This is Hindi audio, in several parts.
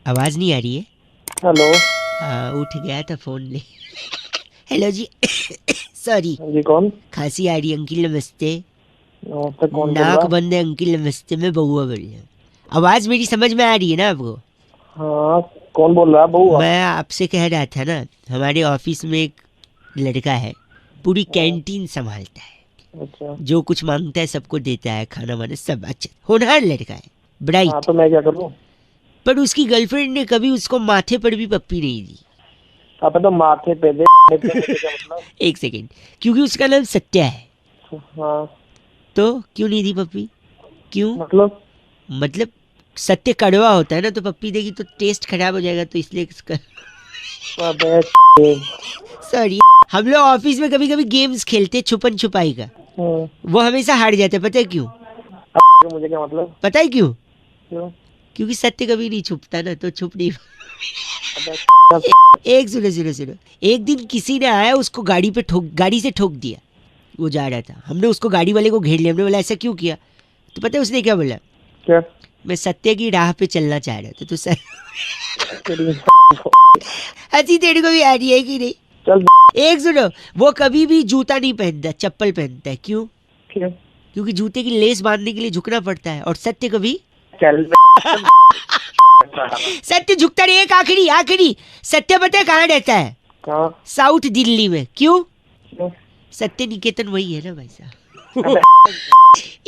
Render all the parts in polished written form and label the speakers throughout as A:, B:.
A: आवाज नहीं आ रही है?
B: हेलो।
A: हाँ, उठ गया था फोन ले। हेलो जी। सॉरी,
B: जी कौन?
A: खांसी आ रही है अंकिल, नमस्ते।
B: नमस्ते, कौन बोल
A: नाक
B: रहा?
A: बंद है अंकिल, नमस्ते। मैं बउआ बोल रहा हूँ। आवाज मेरी समझ में आ रही है ना आपको?
B: हाँ, कौन बोल रहा है बउआ?
A: मैं आपसे कह रहा था ना, हमारे ऑफिस में एक लड़का है, पूरी कैंटीन संभालता है,
B: अच्छा।
A: जो कुछ मांगता है सबको देता है, खाना वाना सब अच्छा, होनहार लड़का है,
B: हाँ,
A: ब्राइट।
B: तो मैं क्या करूँ?
A: पर उसकी गर्लफ्रेंड ने कभी उसको माथे पर भी पप्पी नहीं दी।
B: आप तो माथे पे दे देने से क्या मतलब?
A: एक सेकेंड, क्योंकि उसका नाम सत्या है।
B: हाँ,
A: तो क्यों नहीं दी पप्पी? क्यों?
B: मतलब?
A: मतलब सत्य कड़वा होता है ना, तो पप्पी देगी तो टेस्ट खराब हो जाएगा, तो इसलिए इसका।
B: अबे
A: सॉरी। हम लोग ऑफिस में कभी कभी गेम्स खेलते हैं छुपन छुपाई का, वो हमेशा हार जाते हैं, पता है क्यों?
B: मुझे क्या मतलब?
A: पता है क्यों?
B: क्यों?
A: क्योंकि सत्य कभी नहीं छुपता ना, तो छुप नहीं।
B: अबे
A: एक सुनो सुनो सुनो, एक दिन किसी ने आया, उसको गाड़ी से ठोक दिया। वो जा रहा था, हमने उसको गाड़ी वाले को घेर लिया, हमने बोला ऐसा क्यों किया? तो पता है उसने क्या बोला?
B: क्या?
A: मैं सत्य की राह पे चलना चाह रहा था। तो सर,
B: तेरी
A: हंसी तेरे को भी आ रही है कि नहीं?
B: चल।
A: एक सुनो, वो कभी भी जूता नहीं पहनता, चप्पल पहनता है। क्यों?
B: क्यों?
A: क्योंकि जूते की लेस बांधने के लिए झुकना पड़ता है, और सत्य कभी
B: चल।
A: सत्य झुकता नहीं। एक आखिरी आखिरी, सत्य पता है कहाँ रहता है?
B: कहाँ?
A: साउथ दिल्ली में। क्यों?
B: क्यों?
A: सत्य निकेतन वही है ना भाई साहब।
B: अबे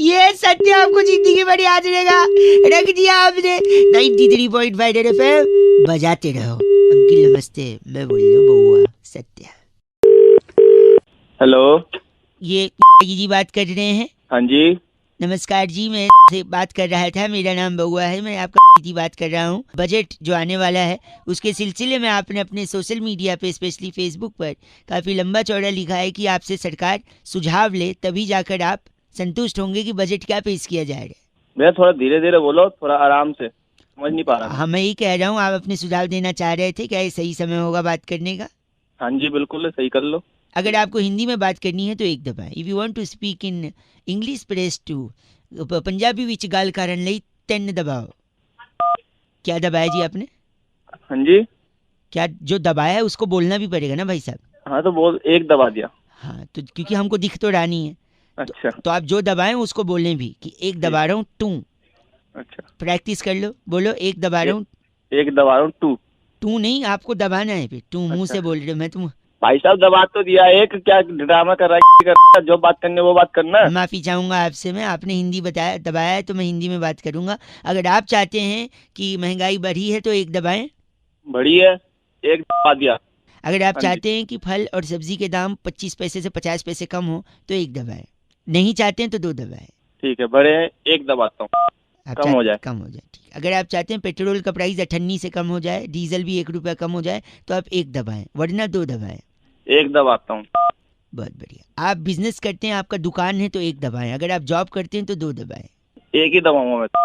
A: ये सत्य आपको जिंदगी भर याद रहेगा। रख दिया आपने 93.5 एफएम, बजाते रहो। अंकिल नमस्ते, मैं बोल रहा हूँ बउआ सत्य।
B: हेलो।
A: ये जी बात कर रहे हैं?
B: हाँ जी।
A: नमस्कार जी, मैं से बात कर रहा था, मेरा नाम बउआ है, मैं आपका जी बात कर रहा हूँ। बजट जो आने वाला है उसके सिलसिले में आपने अपने सोशल मीडिया पे, स्पेशली फेसबुक पर, काफ़ी लंबा चौड़ा लिखा है कि आपसे सरकार सुझाव ले, तभी जाकर आप संतुष्ट होंगे कि बजट क्या पेश किया जाएगा।
B: भैया थोड़ा धीरे धीरे बोलो, थोड़ा आराम से, समझ नहीं पा रहा मैं।
A: हाँ, मैं यही कह रहा हूँ, आप अपने सुझाव देना चाह रहे थे, क्या ये सही समय होगा बात करने का?
B: हाँ जी बिल्कुल, सही कर लो।
A: अगर आपको हिंदी में बात करनी है तो एक दबाएं। If you want to speak in English press two, Punjabi विच गाल करन लई 3 दबाओ। क्या दबाया जी आपने?
B: हाँ जी।
A: क्या जो दबाया है उसको बोलना भी पड़ेगा ना भाई साहब?
B: हाँ तो बोल, एक दबा दिया।
A: हाँ, तो क्योंकि हमको दिख तो रहा नहीं है,
B: अच्छा।
A: तो आप जो दबाएं उसको बोलें भी, कि एक
B: ठीक
A: दबा
B: है।
A: रहा हूँ टू।
B: अच्छा।
A: प्रैक्टिस कर लो, बोलो एक दबा
B: ए,
A: रहा हूँ।
B: एक दबा रहा हूँ, टू।
A: टू नहीं, आपको दबाना है फिर, टू मुंह
B: अच्छा
A: से बोल रहे हो, मैं तुम।
B: भाई साहब, दबा तो दिया एक, क्या ड्रामा कर रहा है? कर रहा है? जो बात करनी है वो बात करना है।
A: माफ़ी चाहूँगा आपसे मैं, आपने हिंदी बताया दबाया है तो मैं हिंदी में बात करूँगा। अगर आप चाहते हैं कि महंगाई बढ़ी है तो एक दबाएं।
B: बड़ी है, एक दबा दिया।
A: अगर आप
B: हाँ जी।
A: चाहते हैं कि फल और सब्जी के दाम 25 पैसे से 50 पैसे कम हो तो एक दबाएं। नहीं चाहते हैं तो दो दबाएं।
B: ठीक है, बड़े हैं, एक दबाता हूँ,
A: आप
B: कम हो
A: चाहते
B: जाए।
A: कम हो जाए, ठीक। अगर आप चाहते हैं पेट्रोल का प्राइस 98 से कम हो जाए, डीजल भी 1 रुपया कम हो जाए, तो आप एक दबाएं, वरना दो दबाएं।
B: एक दबाता हूँ।
A: बहुत बढ़िया। आप बिजनेस करते हैं, आपका दुकान है, तो एक दबाएं। अगर आप जॉब करते हैं तो दो दबाएं।
B: एक ही दबाऊंगा मैं तो।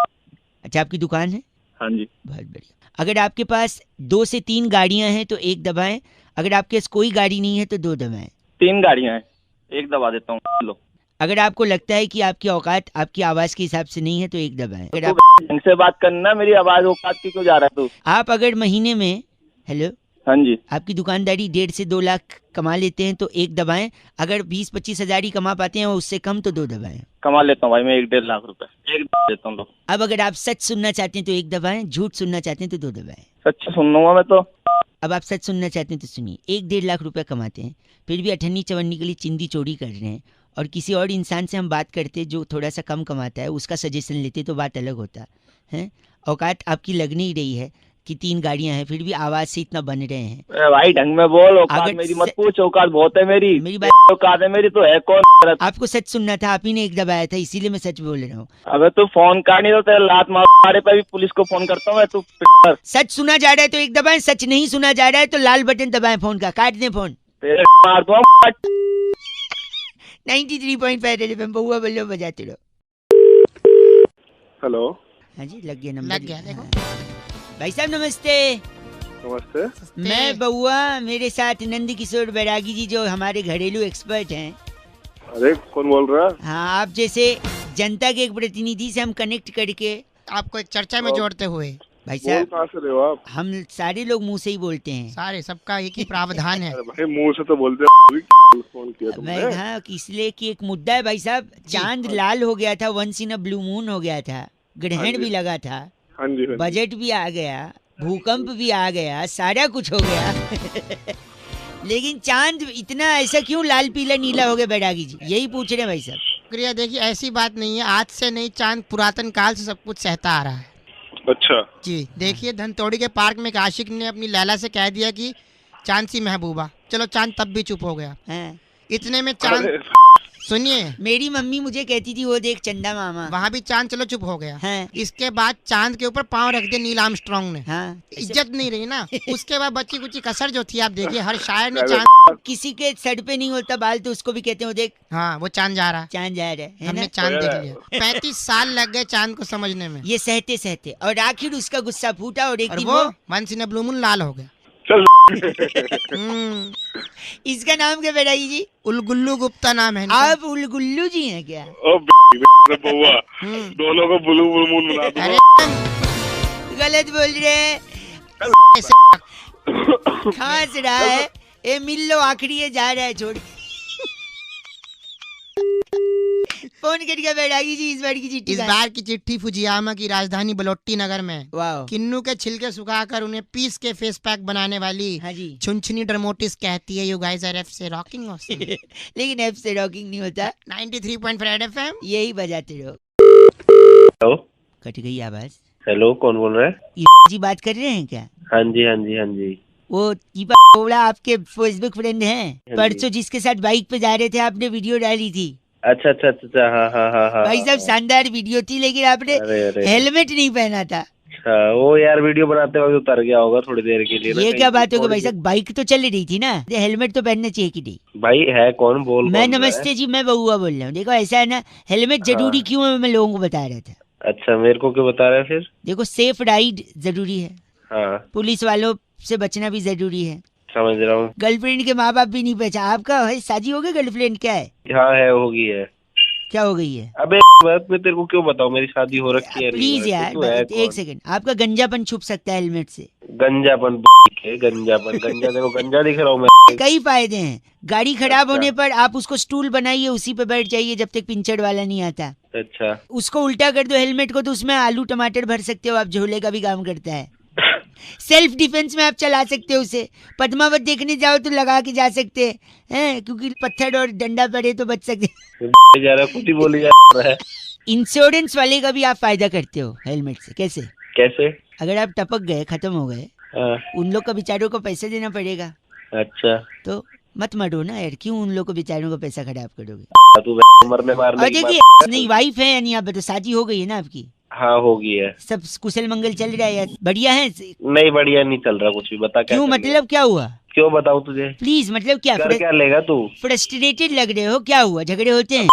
A: अच्छा, आपकी दुकान है?
B: हाँ जी।
A: बहुत बढ़िया। अगर आपके पास 2 से 3 गाड़ियां हैं तो एक दबाएं। अगर आपके पास कोई गाड़ी नहीं है तो दो दबाएं।
B: 3 गाड़ियां हैं, एक दबा देता हूँ, लो।
A: अगर आपको लगता है कि आपकी औकात आपकी आवाज़ के हिसाब से नहीं है तो एक दबाएं।
B: तो
A: अगर
B: तू
A: आप
B: ढंग से बात करना, मेरी आवाज औकात की क्यों जा रहा है तू?
A: आप अगर महीने में, हेलो,
B: हाँ जी।
A: आपकी दुकानदारी 1.5 से 2 लाख कमा लेते हैं तो एक दबाएं। अगर 20-25 हज़ार ही कमा पाते हैं और उससे कम तो दो दबाएं।
B: कमा लेता हूँ भाई मैं 1-1.5 लाख रुपए, एक दबा देता हूँ, लो।
A: अब अगर आप सच सुनना चाहते हैं तो एक दबाएं, झूठ सुनना चाहते हैं तो दो दबाएं।
B: सच सुन लूंगा मैं तो।
A: अब आप सच सुनना चाहते हैं तो सुनिए, 1-1.5 लाख रुपए कमाते हैं, फिर भी अठन्नी चवन्नी के लिए चिंदी चोरी कर रहे हैं, और किसी और इंसान से हम बात करते जो थोड़ा सा कम कमाता है, उसका सजेशन लेते तो बात अलग होता है। औकात आपकी लग नहीं रही है कि 3 गाड़ियां हैं, फिर भी आवाज़ से इतना बन रहे हैं।
B: ए भाई ढंग में बोल, औकात
A: अगर
B: मेरी मत पूछ, औकात बहुत है मेरी।
A: मेरी
B: तेरी
A: बात,
B: औकात है मेरी तो है कौन?
A: आपको सच सुनना था, आप ही ने एक दबाया था, इसीलिए मैं सच बोल रहा हूँ।
B: अबे तू फोन काट नहीं तो तेरे लात मारे पे भी पुलिस को फोन करता हूँ मैं, तू पिटर।
A: सच सुना जा रहा है तो एक दबाएं, सच नहीं सुना जा रहा है तो लाल बटन दबाएं फोन का, काट दें फोन।
B: तेरे मार दूंगा।
A: 93.5 एफएम, बहुआ बल्लो बजाते रहो।
C: हेलो।
A: हाँ जी, लग गया नंबर।
D: लग गया, देखो।
A: भाई साहब नमस्ते।
C: नमस्ते।
A: मैं बउआ, मेरे साथ नंद किशोर बैरागी जी, जो हमारे घरेलू एक्सपर्ट हैं।
C: अरे कौन बोल रहा है?
A: हाँ, आप जैसे जनता के एक प्रतिनिधि से हम कनेक्ट करके
D: आपको एक चर्चा में जोड़ते हुए
A: भाई
C: बोल
A: साहब
C: कहाँ से रहे हो आप?
A: हम सारे लोग मुंह से ही बोलते हैं।
D: सारे सबका एक ही प्रावधान है।
C: अरे भाई मुंह से तो बोलते हैं। फोन किया
A: मैं
C: तुमने?
A: हाँ इसलिए कि एक मुद्दा है भाई साहब, चांद लाल हो गया था, once in a blue moon हो गया था,
C: हाँ
A: ग्रहण
C: जी।
A: भी लगा था,
C: हाँ जी, हाँ जी।
A: बजट भी आ गया, भूकंप भी आ गया, सारा कुछ हो गया लेकिन चांद इतना ऐसा क्यों लाल पीला नीला हो गया बैरागी जी, यही पूछ रहे हैं भाई साहब।
D: शुक्रिया। देखिए ऐसी बात नहीं है, आज से नहीं, चांद पुरातन काल से सब कुछ सहता आ रहा है।
C: अच्छा।
D: जी देखिए, धनतोड़ी के पार्क में एक आशिक ने अपनी लैला से कह दिया कि चांद सी महबूबा, चलो चांद तब भी चुप हो गया।
A: हाँ।
D: इतने में चांद,
C: अरे
D: सुनिए,
A: मेरी मम्मी मुझे कहती थी वो देख चंदा मामा।
D: वहाँ भी चांद चलो चुप हो गया।
A: हाँ।
D: इसके बाद चांद के ऊपर पाँव रख दिया नील आर्मस्ट्रांग ने।
A: हाँ।
D: इज्जत नहीं रही ना। उसके बाद बच्ची कुछ कसर जो थी, आप देखिए हर शायर ने
C: अरे
D: चांद,
A: किसी के सर पे नहीं होता बाल तो उसको भी कहते हैं वो देख
D: हाँ वो चांद जा रहा है,
A: चांद जा रहा है
D: हमने
A: ना।
D: चांद
C: तो
D: देख
C: यार-
D: लिया। 35 साल लग गए चांद को समझने में,
A: ये सहते सहते और आखिर उसका गुस्सा फूटा और एक
D: और
A: दिन
D: वो
A: वो
D: once in a blue moon लाल हो गया।
C: चल।
D: हम्म,
A: इसका नाम क्या बैरागी जी?
D: उलगुल्लू गुप्ता नाम है इनका।
A: आप उलगुल्लू जी हैं क्या?
C: ओ बउआ,
D: हम्म,
C: दोनों को ब्लू मून बना
D: अरे
C: दूंगा।
A: गलत बोल रहे हैं,
D: ऐसे-
A: खांस रहा है। ए मिल लो आखिरी है, जा रहा है छोड़ फोन करिएगा बैरागी जी, इस बार की चिट्ठी
D: इस
A: कहाँ है?
D: बार की चिट्ठी फुजियामा की राजधानी बलोट्टी नगर में
A: वाह।
D: किन्नू के छिलके सुखाकर उन्हें पीस के फेस पैक बनाने वाली
A: हाँ जी
D: छुनछुनी डरमोटिस कहती है, यू गाइस आर एफ से रॉकिंग ऑसम।
A: लेकिन ऐप से रॉकिंग नहीं होता,
D: 93.5 रेड एफएम।
A: यही बजाते रहो।
C: हेलो।
A: कट गई आवाज।
C: हेलो, कौन बोल रहा है?
A: ये जी बात कर रहे हैं क्या?
C: हाँ जी, हाँ जी, हाँ जी।
A: वो कीपा बोला आपके फेसबुक फ्रेंड हैं,
C: जी।
A: परसों जिसके साथ बाइक पे जा रहे थे, आपने वीडियो डाली थी।
C: अच्छा अच्छा अच्छा अच्छा, हाँ हाँ हाँ हाँ।
A: भाई साहब शानदार वीडियो थी, लेकिन आपने
C: अरे अरे,
A: हेलमेट नहीं पहना था।
C: अच्छा वो यार वीडियो बनाते वक्त उतर गया होगा थोड़ी देर के लिए ना,
A: ये
C: कहीं
A: क्या
C: पे
A: बात होगी
C: थोड़ी
A: भाई
C: सी-
A: साहब, बाइक तो चल रही थी ना, हेलमेट तो पहनना चाहिए कि नहीं?
C: भाई है कौन, बोल
A: मैं
C: कौन रहा है?
A: नमस्ते जी, मैं बउआ बोल रहा हूँ। देखो ऐसा है ना, हेलमेट जरूरी
C: हाँ।
A: क्यों है मैं लोगों को बता रहा था।
C: अच्छा, मेरे को क्यों बता रहा है फिर?
A: देखो सेफ राइड जरूरी है,
C: हाँ
A: पुलिस वालों से बचना भी जरूरी है,
C: समझ रहा हूँ।
A: गर्लफ्रेंड के माँ बाप भी नहीं पहचान। आपका है शादी हो गई, गर्लफ्रेंड क्या है,
C: हाँ है, होगी है।
A: क्या हो गई है?
C: अबे बात मैं तेरे को क्यों बताऊँ, मेरी शादी हो रखी है।
A: प्लीज यार
C: तू है
A: एक
C: कौन?
A: सेकंड, आपका गंजापन छुप सकता है हेलमेट से।
C: गंजापन है, गंजापन, गंजा देखो, गंजा दिख रहा हूँ मैं।
A: कई फायदे हैं, गाड़ी खराब
C: अच्छा।
A: होने पर आप उसको स्टूल बनाइए, उसी पे बैठ जाइए जब तक पिंचड़ वाला नहीं आता।
C: अच्छा
A: उसको उल्टा कर दो हेलमेट को, तो उसमें आलू टमाटर भर सकते हो आप, झोले का भी काम करता है। सेल्फ डिफेंस में आप चला सकते हो उसे, पद्मावत देखने जाओ तो लगा के जा सकते हैं, क्योंकि पत्थर और डंडा पड़े तो बच सकते।
C: जा रहा, कुछ ही बोली जा रहा है।
A: इंश्योरेंस वाले का भी आप फायदा करते हो हेलमेट से। कैसे?
C: कैसे?
A: अगर आप टपक गए, खत्म हो गए,
C: हाँ,
A: उन लोग का बेचारों को पैसे देना पड़ेगा,
C: अच्छा
A: तो मत मरो ना यार, क्यों उन लोग को बेचारों को पैसा खराब करोगे?
C: तू मरने मारने
A: और
C: की
A: देखिए
C: बात-
A: नहीं, वाइफ है यानी आप बताओ, शादी हो गई है ना आपकी,
C: हाँ होगी है।
A: सब कुशल मंगल चल रहा है यार, बढ़िया है?
C: नहीं बढ़िया नहीं चल रहा कुछ भी, बता क्या
A: क्यों,
C: कर लिया?
A: मतलब क्या हुआ?
C: क्यों बताऊँ तुझे?
A: प्लीज, मतलब क्या
C: कर क्या लेगा तू?
A: फ्रस्ट्रेटेड लग रहे हो, क्या हुआ, झगड़े होते हैं?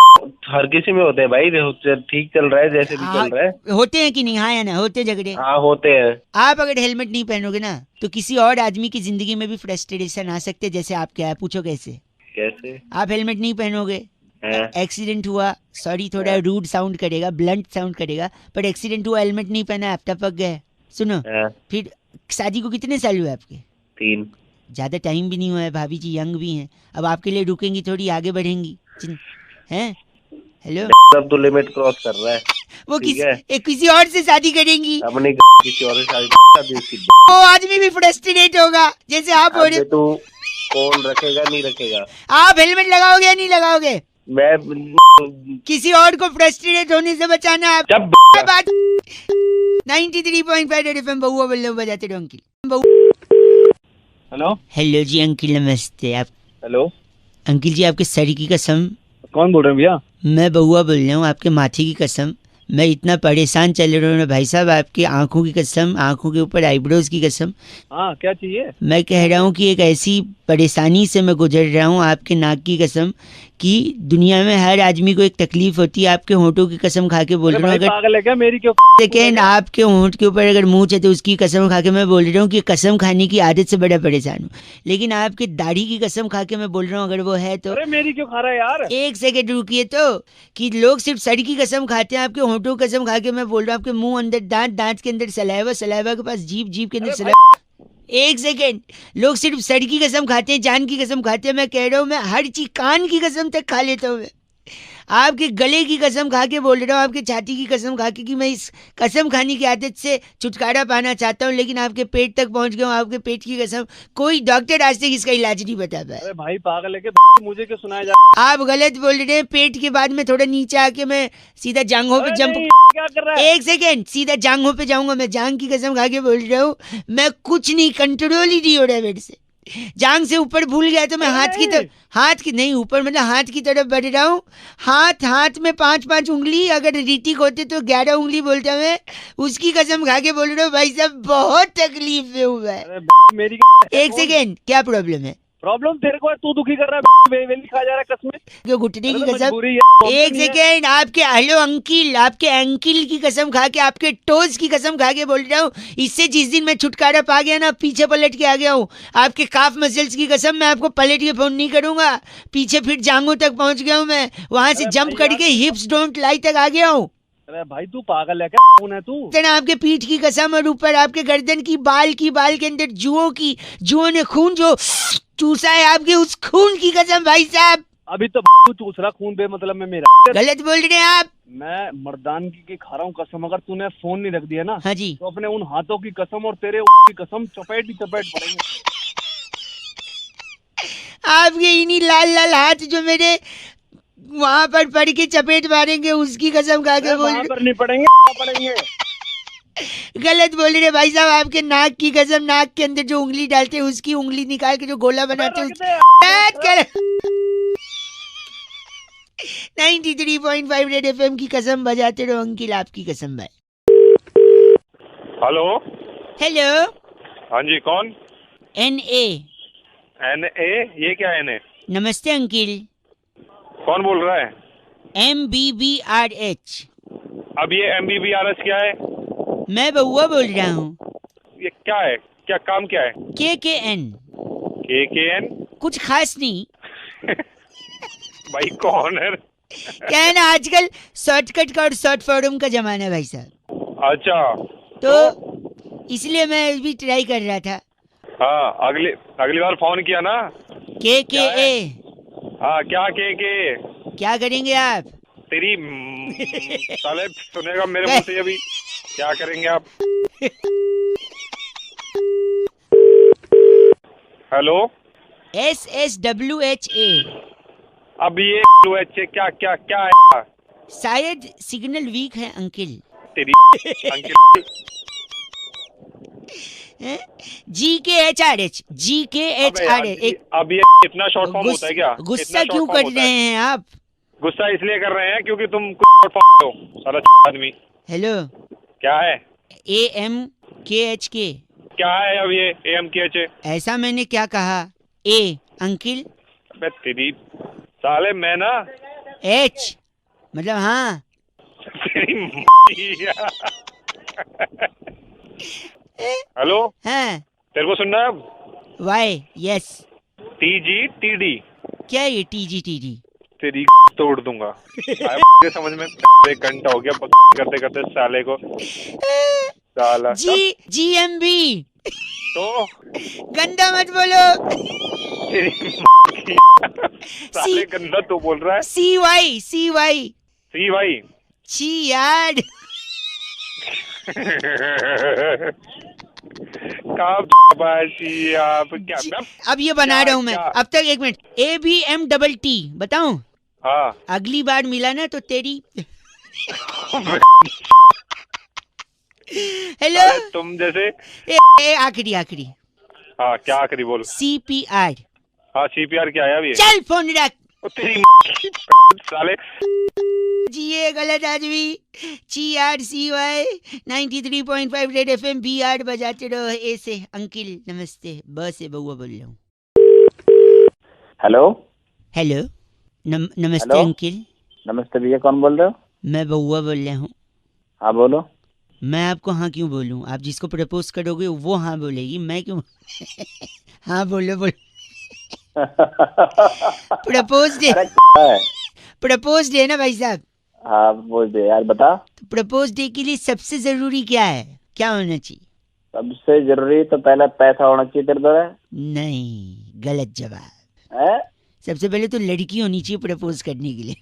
C: हर किसी में होते हैं भाई, ठीक चल रहा है जैसे भी चल रहा है।
A: होते हैं कि नहीं? हाँ या ना, होते हैं झगड़े।
C: हाँ होते हैं।
A: आप अगर हेलमेट नहीं पहनोगे ना, तो किसी और आदमी की जिंदगी में भी फ्रस्ट्रेशन आ सकते हैं, जैसे आप क्या है, पूछो कैसे?
C: कैसे?
A: आप हेलमेट नहीं पहनोगे,
C: हैं?
A: एक्सीडेंट हुआ, सॉरी थोड़ा रूड साउंड करेगा, ब्लंट साउंड करेगा, पर एक्सीडेंट हुआ, हेलमेट नहीं पहना, आप टपक गए, सुनो,
C: हैं?
A: फिर शादी को कितने साल हुए आपके?
C: 3।
A: ज्यादा टाइम भी नहीं हुआ है, भाभी जी यंग भी हैं, अब आपके लिए रुकेंगी थोड़ी, आगे बढ़ेंगी हैं? हेलो,
C: सब तो लिमिट क्रॉस कर रहा है।
A: वो
C: ठीक है।
A: किसी और से शादी करेंगी,
C: अपनी किसी और से शादी उसकी।
A: वो आदमी भी फ्रस्ट्रेट होगा जैसे आप हो रहे।
C: अबे तू कौन रखेगा नहीं रखेगा?
A: आप हेलमेट लगाओगे या नहीं लगाओगे?
C: मैं
A: किसी और को फ्रस्ट्रेट होने से बचाना है।
C: जब
A: बात 93.5 रेड एफएम, बउआ बोल रहे हो, बजाते रहो अंकिल।
B: हेलो
A: हेलो जी अंकिल, नमस्ते। आप
B: हेलो,
A: अंकिल जी, आपके सर की कसम,
B: कौन बोल रहे हैं भैया?
A: मैं बउआ बोल रहा हूँ, आपके माथे की कसम, मैं इतना परेशान चल रहा हूँ ना भाई साहब, आपकी आंखों की कसम, आंखों के ऊपर आईब्रोज की कसम।
B: हाँ क्या चाहिए?
A: मैं कह रहा हूँ कि एक ऐसी परेशानी से मैं गुजर रहा हूँ, आपके नाक की कसम, कि दुनिया में हर आदमी को एक तकलीफ होती है, आपके होंठों की कसम खा के बोल
B: अरे
A: रहा हूँ।
B: भाई
A: अगर
B: पागल है क्या? मेरी क्यों?
A: सेकेंड आपके होंठ के ऊपर अगर मूंछ है तो उसकी कसम खा के मैं बोल रहा हूँ कि कसम खाने की आदत से बड़ा परेशान हूँ, लेकिन आपके दाढ़ी की कसम खा के मैं बोल रहा हूँ अगर वो है तो।
B: अरे मेरी क्यों खा रहा है यार?
A: एक सेकेंड रुकिए तो, कि लोग सिर्फ सर की कसम खाते हैं, आपके फोटो कसम खा के मैं बोल रहा हूँ, आपके मुंह अंदर दांत, दांत के अंदर सलाइवा, सलाइवा के पास जीभ, जीभ के अंदर सलाइवा। एक सेकेंड, लोग सिर्फ सर की कसम खाते हैं, जान की कसम खाते हैं, मैं कह रहा हूँ मैं हर चीज, कान की कसम तक खा लेता हूँ मैं। आपके गले की कसम खा के बोल रहा हूँ, आपके छाती की कसम खा के, कि मैं इस कसम खाने की आदत से छुटकारा पाना चाहता हूँ, लेकिन आपके पेट तक पहुंच गया हूँ। आपके पेट की कसम, कोई डॉक्टर आज तक इसका इलाज नहीं बता पाया।
C: अरे भाई पागल है क्या? मुझे क्यों सुनाया जा
A: आप गलत बोल रहे हैं। पेट के बाद में थोड़ा नीचे आके मैं सीधा जांघों पे जंप,
C: क्या कर रहा है?
A: एक सेकेंड, सीधा जांघों पे जाऊंगा मैं। जांग की कसम खा के बोल रहा हूँ, मैं कुछ नहीं, कंट्रोल ही नहीं हो रहा है मेरे से। जांग से ऊपर भूल गया तो मैं हाथ की तरफ, हाथ की नहीं, ऊपर मतलब हाथ की तरफ बढ़ रहा हूँ। हाथ में 5-5 उंगली, अगर रीतिक होते तो 11 उंगली बोलता मैं। उसकी कसम खा के बोल रहा हूँ भाई साहब, बहुत तकलीफ में हुआ है।
C: अरे मेरी
A: एक सेकेंड, क्या प्रॉब्लम है?
C: प्रॉब्लम तेरे को है, तू दुखी कर रहा है, वेली खा जा रहा है कसमें।
A: क्यों घुटने की कसम?
C: मजबूरी है।
A: एक सेकेंड, आपके हेलो अंकिल, आपके एंकिल की कसम खा के, आपके टोज की कसम खा के बोल रहा हूँ, इससे जिस दिन मैं छुटकारा पा गया ना, पीछे पलट के आ गया हूँ। आपके काफ मसल्स की कसम, मैं आपको पलट के फोन नहीं करूंगा। पीछे फिर जांघों तक पहुंच गया हूँ मैं, वहां से जंप करके हिप्स डोंट लाई तक आ गया हूँ।
C: अरे भाई तू पागल है क्या? कौन है तू?
A: इतना आपके पीठ की कसम, और ऊपर आपके गर्दन की बाल के अंदर जुओं ने खून जो चूसा है, आपके उस खून की कसम भाई साहब।
C: अभी तो तू चूस रहा खून बेमतलब में मेरा।
A: गलत बोल रहे हैं आप।
C: मैं मर्दानगी की खा रहा हूँ कसम। अगर तूने फोन नहीं रख दिया ना,
A: हाँ जी,
C: तो अपने उन हाथों की कसम और तेरे की कसम चपेट ही चपेट पड़ेंगे।
A: आपके इन्हीं लाल लाल हाथ जो मेरे वहां पर पड़ के चपेट मारेंगे, उसकी कसम खा के बोल
C: वहाँ
A: रहे।
C: पर नहीं पड़ेंगे, पड़ेंगे।
A: गलत बोल रहे भाई साहब। आपके नाक की कसम, नाक के अंदर जो उंगली डालते हैं, उसकी उंगली निकाल के जो गोला बनाते हैं, 93.5 रेड एफएम की कसम बजाते रहो अंकिल, आपकी कसम भाई।
C: हेलो।
A: हेलो,
C: हाँ जी, कौन?
A: NA।
C: NA? ये क्या NA?
A: नमस्ते अंकिल।
C: कौन बोल रहा है?
A: MBBRH।
C: अब ये MBBRS क्या है?
A: मैं बउआ बोल रहा हूँ।
C: ये क्या है? क्या काम क्या है?
A: KKN।
C: KKN?
A: कुछ खास नहीं।
C: भाई कौन है?
A: क्या है ना, आजकल शॉर्टकट का और शॉर्ट फॉर्म का जमाना है भाई साहब,
C: अच्छा,
A: तो इसलिए मैं भी ट्राई कर रहा था।
C: हाँ अगली बार फोन किया ना।
A: KKA।
C: हाँ क्या के
A: क्या करेंगे आप?
C: तेरी साले सुनेगा मेरे मुंह से अभी। क्या करेंगे आप? हेलो।
A: SSWHA।
C: अब ये क्या क्या क्या है?
A: शायद सिग्नल वीक है अंकिल।
C: तेरी अंकिल।
A: GKHRH।
C: अब ये इतना शॉर्ट फॉर्म होता है क्या?
A: गुस्सा क्यों कर रहे हैं आप?
C: गुस्सा इसलिए कर रहे हैं क्योंकि तुम शॉर्ट फॉर्म हो, साला आदमी।
A: हेलो।
C: क्या है?
A: AMKHK।
C: क्या है अब ये AMKH?
A: ऐसा मैंने क्या कहा? A uncle.
C: अबे तेरी साले, मैं ना
A: H मतलब हाँ।
C: हेलो।
A: हाँ।
C: तेरे को सुनना है अब?
A: Y yes.
C: TGTD।
A: क्या है ये TGTD?
C: तेरी तोड़ दूंगा। आया समझ में? 1 घंटा हो गया करते करते साले को। साला
A: GMB।
C: तो
A: गंदा मत बोलो।
C: साले गंदा तो बोल रहा है।
A: CY।
C: CY।
A: छी यार।
C: आप क्या?
A: अब ये बना रहा हूँ मैं।
C: क्या?
A: अब तक 1 मिनट। ABMTT बताऊं?
C: हाँ।
A: अगली बार मिला ना तो तेरी। हेलो।
C: तुम जैसे
A: आखिरी।
C: हाँ क्या आखिरी बोल?
A: CPR।
C: हाँ CPR क्या है अभी?
A: चल फोन रख।
C: तेरी साले।
A: जिए गलत आदमी। CRCY 93.5 रेड FM BR बजाते रहो। ए से अंकिल नमस्ते, ब से बउआ बोल रहा हूँ।
B: हेलो।
A: नमस्ते
B: हेलो?
A: अंकिल।
B: नमस्ते भैया, कौन बोल रहे हो?
A: मैं बउआ बोल रहा हूँ।
B: हाँ बोलो।
A: मैं आपको हाँ क्यों बोलूँ? आप जिसको प्रपोज करोगे वो हाँ बोलेगी, मैं क्यों? हाँ बोलो। Propose day.
B: अरे क्या है?
A: प्रपोज डे ना भाई साहब।
B: हाँ बोल दे यार, बता।
A: तो प्रपोज डे के लिए सबसे जरूरी क्या है, क्या होना चाहिए?
B: सबसे जरूरी तो पहले पैसा होना चाहिए तेरे तरह
A: नहीं, गलत जवाब।
B: है।
A: सबसे पहले तो लड़की होनी चाहिए प्रपोज करने के लिए।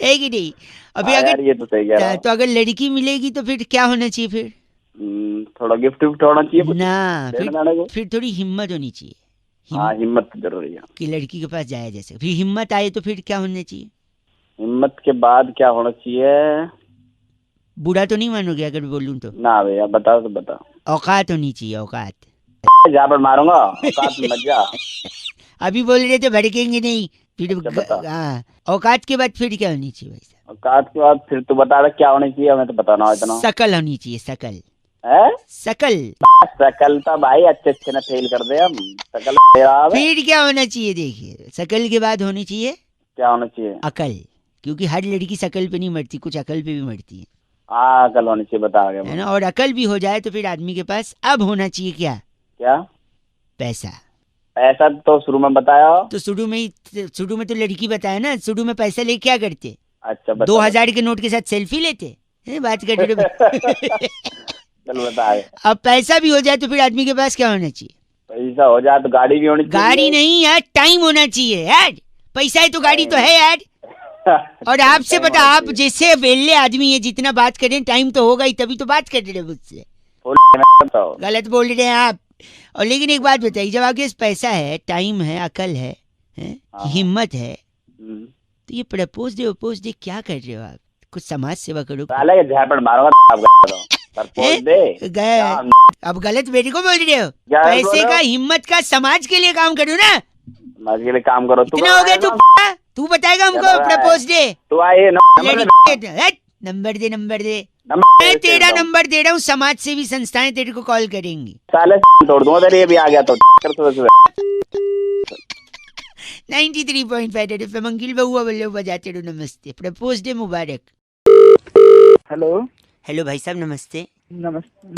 A: है कि नहीं? अभी
B: हाँ यार,
A: अगर
B: ये तो सही कह रहा है।
A: तो अगर लड़की मिलेगी तो फिर क्या होना चाहिए फिर?
B: थोड़ा गिफ्ट विफ्ट होना चाहिए कुछ
A: ना,
B: देने लाने को।
A: फिर थोड़ी हिम्मत होनी चाहिए।
B: हाँ, हिम्मत तो जरूरी है।
A: कि लड़की के पास जाए जैसे, फिर हिम्मत आए तो फिर क्या होना चाहिए?
B: हिम्मत के बाद क्या होना चाहिए?
A: बुरा तो नहीं मानोगे अगर बोलूं तो?
B: ना भैया, बता तो बता।
A: औकात होनी चाहिए, औकात।
B: जहाँ पर मारूंगा औकात में मत जा।
A: अभी बोल रहे थे भड़केंगे नहीं, फिर
B: अच्छा, बता।
A: हाँ, औकात के बाद फिर क्या होनी चाहिए भाई साहब?
B: औकात के बाद फिर तू बता रहा क्या होना चाहिए, हमें तो बताना इतना
A: शकल होनी चाहिए, शकल।
B: है।
A: शकल।
B: शकल तो भाई अच्छे अच्छे ने फेल कर दे हम। शकल तेरा है।
A: फिर क्या होना चाहिए? देखिए, शकल के बाद होनी चाहिए
B: क्या होना चाहिए?
A: अकल, क्योंकि हर लड़की शकल पे नहीं मरती, कुछ अकल पे भी मरती है
B: हाँ, अकल होनी चाहिए, बता आगे
A: है ना? और अकल भी हो जाए तो फिर आदमी के पास अब होना चाहिए क्या?
B: क्या?
A: पैसा।
B: पैसा तो शुरू में बताया।
A: तो शुरू में तो लड़की बताया ना, शुरू में पैसा ले क्या करते?
B: अच्छा, बता
A: 2000 के नोट के साथ सेल्फी लेते हैं, बात कर रहे।
B: चल बता आगे।
A: अब पैसा भी हो जाए तो फिर आदमी के पास क्या होना चाहिए?
B: पैसा हो जाए तो गाड़ी भी होनी चाहिए।
A: गाड़ी नहीं यार, टाइम होना चाहिए यार। पैसा है तो गाड़ी तो है यार। और आपसे
B: Time
A: पता,
B: होना
A: आप
B: चाहिए।
A: जैसे वेल्ले आदमी है, जितना बात करें टाइम तो होगा ही, तभी तो बात कर रहे हैं मुझसे।
B: बताओ।
A: गलत बोल रहे हैं आप। और लेकिन एक बात बताइए, जब आपके पास पैसा है, टाइम है, अकल है,
B: हाँ।
A: हिम्मत है,
B: हम्म।
A: तो ये प्रपोज डे क्या कर रहे हो आप? कुछ समाज सेवा करो।
B: साले के झापड़ मारूंगा। प्रपोज दे।
A: गए अब गलत मेरे को बोल रहे हो?
B: क्या बोल
A: पैसे
B: रहे हो?
A: का, हिम्मत का, समाज के लिए काम करो ना।
B: समाज के लिए काम करो। तू
A: इतना हो गया तू बताएगा हमको
B: चल रहा है।
A: Propose day?
B: तू आइए
A: नंबर दे, नंबर दे। मैं
B: नंबर
A: तेरा नंबर दे रहा हूँ, समाज सेवी संस्थाएं तेरे को कॉल करेंगी।
B: साले तोड़ दूंगा तेरे, ये भी आ गया तो कर सुबह
A: 93.5 रेड एफएम, अंकिल बउआ बल्ले बजाते रहो। नमस्ते, प्रपोज डे मुबारक।
E: हेलो।
A: हेलो भाई साहब, नमस्ते।
E: नमस्ते।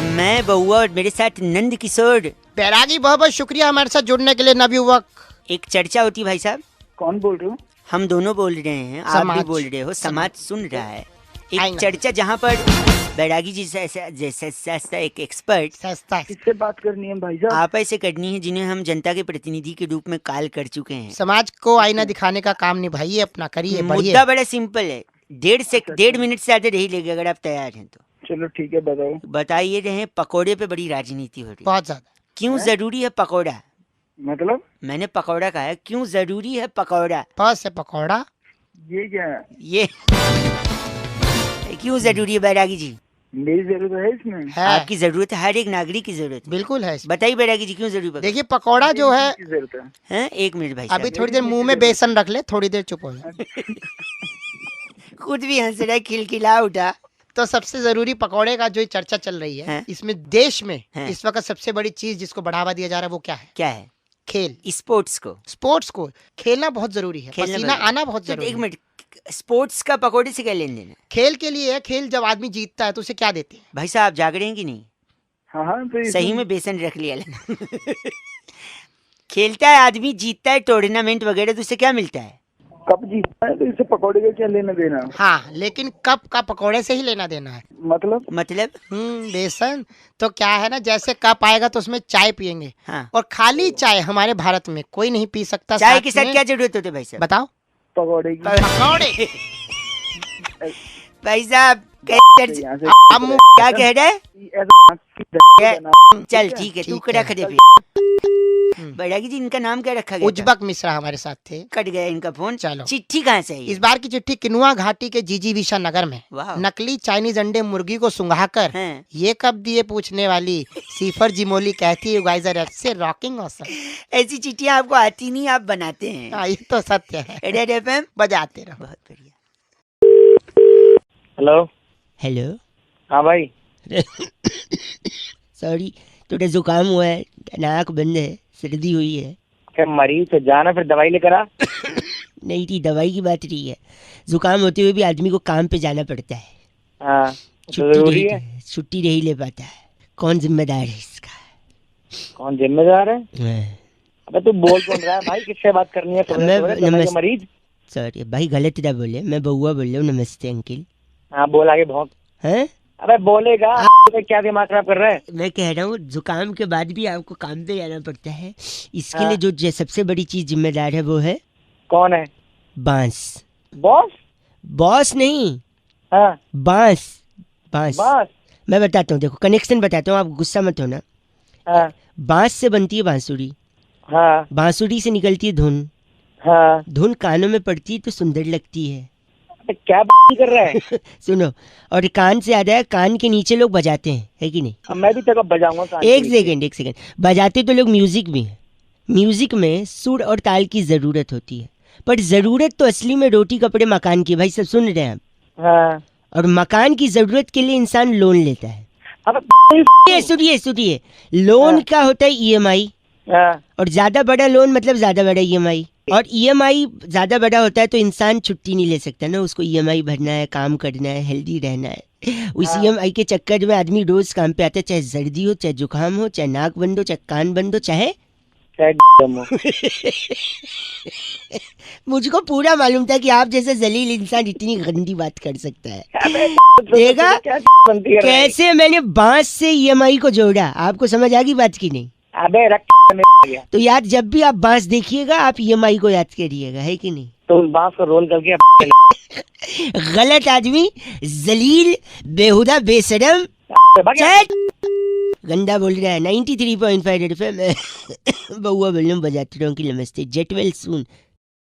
A: मैं बउआ और मेरे साथ नंद किशोर।
D: बैरागी, बहुत बहुत शुक्रिया हमारे साथ जुड़ने के लिए नवयुवक।
A: एक चर्चा होती भाई साहब,
E: कौन बोल रहे हो?
A: हम दोनों बोल रहे हैं, आप भी
D: समाज।
A: बोल रहे हो, समाज सुन रहा है। एक
D: आएगा।
A: चर्चा जहाँ पर बैरागी जी जैसा एक एक्सपर्ट
D: सस्ता है।
E: किससे बात करनी है भाई साहब?
A: आप ऐसे करनी है जिन्हें हम जनता के प्रतिनिधि के रूप में कॉल कर चुके हैं।
D: समाज को आईना दिखाने का काम निभाइए, अपना करिए, बढ़िए।
A: मुद्दा बड़ा सिंपल है, 1.5 मिनट से ज्यादा नहीं लेगा, अगर आप तैयार हैं तो।
E: चलो ठीक है, बताओ।
A: बताइए रहे, पकोड़े पे बड़ी राजनीति हो रही है।
D: बहुत ज्यादा।
A: क्यों जरूरी है पकोड़ा?
E: मतलब
A: मैंने पकोड़ा कहा है, क्यों जरूरी है पकोड़ा?
D: पास से पकौड़ा।
E: ये क्या है?
A: ये क्यों जरूरी है बैरागी जी?
E: मेरी जरूरत है इसमें?
D: है,
A: आपकी जरूरत है, हर एक नागरिक की जरूरत है।
D: बिल्कुल है।
A: बताइए बैरागी जी, क्यों जरूरी है?
D: देखिए, पकौड़ा जो है,
E: किसकी जरूरत है?
A: हैं? एक मिनट भाई साहब,
D: अभी थोड़ी देर मुंह में बेसन रख ले, थोड़ी देर चुप हो जाए।
A: खुद भी हंस रहा है, खिलखिला उठा।
D: तो सबसे जरूरी पकौड़े का जो चर्चा चल रही है,
A: हैं?
D: इसमें देश में
A: हैं?
D: इस वक्त सबसे बड़ी चीज जिसको बढ़ावा दिया जा रहा है वो क्या है?
A: क्या है?
D: खेल।
A: स्पोर्ट्स को।
D: स्पोर्ट्स को खेलना बहुत जरूरी है,
A: खेलना
D: पसीना
A: बहुत-
D: आना बहुत
A: तो
D: जरूरी
A: एक
D: है।
A: मिनट, स्पोर्ट्स का पकोड़े से क्या लेन देना?
D: खेल के लिए है, खेल जब आदमी जीतता है तो उसे क्या देते हैं?
A: भाई साहब, जाग रहे हैं कि नहीं?
E: हाँ हाँ, तो इसमें-
A: सही में बेसन रख लिया लेना। खेलता है आदमी, जीतता है टूर्नामेंट वगैरह, तो उससे क्या मिलता है?
E: कप जीतना है तो इससे पकौड़े का क्या लेना देना?
D: हाँ, लेकिन कप का पकौड़े से ही लेना देना है।
E: मतलब
A: मतलब
D: बेसन तो क्या है ना, जैसे कप आएगा तो उसमें चाय पियेंगे,
A: हाँ,
D: और खाली चाय हमारे भारत में कोई नहीं पी सकता।
A: चाय के साथ
D: में-
A: क्या जरूरत होती है भाई साहब?
D: बताओ।
E: पकौड़े की।
D: पकौड़े।
A: भाई साहब,
E: यहाँ से
D: अब मुंह
A: क्या कह रहा है?
E: ऐसा
A: क्या? चल ठीक है, तू
D: ठीक
A: रख
D: है।
A: दे फिर। बैरागी जी, इनका नाम क्या रखा गया था?
D: उज्बक मिश्रा हमारे साथ थे।
A: कट गया इनका फोन।
D: चलो।
A: चिट्ठी कहाँ से है ये?
D: इस बार की चिट्ठी किनुआ घाटी के जीजीविशा नगर में
A: वाह।
D: नकली चाइनीज अंडे मुर्गी को सुंघाकर
A: हैं।
D: ये कब दिए पूछने वाली सीफर जिमोली कहती है गाइस आर एब्से रॉकिंग ऑसम।
A: ऐसी चिट्ठियां आपको आती नहीं, आप बनाते हैं।
D: हाँ, ये तो सत्य है।
A: रेड एफएम
D: बजाते रहो।
A: बहुत बढ़िया।
B: हेलो।
A: हेलो,
B: हाँ भाई।
A: सॉरी, थोड़ा जुकाम हुआ है, नाक बंद है, सर्दी हुई है।
B: क्या मरीज तो जाना, फिर दवाई लेकर आ।
A: नहीं थी, दवाई की बात नहीं है। जुकाम होते हुए भी आदमी को काम पे जाना पड़ता है,
B: हाँ, तो
A: छुट्टी
B: जरूरी है।
A: नहीं ले पाता है। कौन जिम्मेदार है इसका?
B: कौन जिम्मेदार है?
A: हाँ।
B: अबे तू बोल कौन रहा है भाई? किससे बात करनी है?
A: मैं-
B: तुम्हें
A: नमस्ते।
B: मरीज।
A: सॉरी भाई, गलत ना बोले, मैं बउआ बोल रहा हूँ। नमस्ते अंकिल।
B: हाँ बोल आगे भौंक।
A: हैं?
B: अबे बोलेगा क्या दिमाग खराब कर रहा है?
A: मैं कह रहा हूँ जुकाम के बाद भी आपको काम पे जाना पड़ता है, इसके
B: हाँ।
A: लिए जो सबसे बड़ी चीज जिम्मेदार है वो है
B: कौन है?
A: बांस।
B: बॉस?
A: बॉस नहीं,
B: हाँ
A: बांस। बांस।
B: बॉस।
A: मैं बताता हूँ, देखो कनेक्शन बताता हूँ, आप गुस्सा मत होना।
B: हाँ
A: बांस से बनती है बांसुरी,
B: हाँ
A: बांसुरी से निकलती है धुन,
B: हाँ।
A: धुन कानों में पड़ती है तो सुंदर लगती है।
B: अबे क्या कर रहा है?
A: सुनो, और कान से आता है, कान के नीचे लोग बजाते हैं, है कि नहीं?
B: अब मैं भी तेरे को बजाऊंगा कान
A: एक
B: के
A: सेकंड, एक सेकंड। बजाते तो लोग म्यूजिक भी हैं। म्यूजिक में सुर और ताल की जरूरत होती है, पर जरूरत तो असली में रोटी कपड़े मकान की, भाई सब सुन रहे हैं आप?
B: हाँ।
A: और मकान की जरूरत के लिए इंसान लोन लेता है।
B: अबे
A: ये सुनिए, लोन
B: हाँ।
A: का होता है ईएमआई,
B: हाँ
A: और ज्यादा बड़ा लोन मतलब ज्यादा बड़ा ईएमआई। और ईएमआई ज्यादा बड़ा होता है तो इंसान छुट्टी नहीं ले सकता ना, उसको ईएमआई भरना है, काम करना है, हेल्दी रहना है। उस
B: हाँ।
A: ईएमआई के चक्कर में आदमी रोज काम पे आता है, चाहे सर्दी हो, चाहे जुकाम हो, चाहे नाक बंद हो, चाहे कान बंद हो, चाहे मुझको पूरा मालूम था कि आप जैसे जलील इंसान इतनी गंदी बात कर सकता है। देखा
B: क्या बनती है?
A: कैसे मैंने बांस से ईएमआई को जोड़ा, आपको समझ आ गई बात की नहीं?
B: अबे रख गया।
A: तो याद, जब भी आप बांस देखिएगा आप ईएमआई को याद करिएगा, है कि नहीं?
B: तो उस बांस को रोल करके
A: गलत आदमी, जलील, बेहुदा, बेशरम, चैट, गंदा बोल रहा है। 93.5 एफएम बउआ बोल रहा हूँ, बजाते रहो कि नमस्ते। Jet well soon.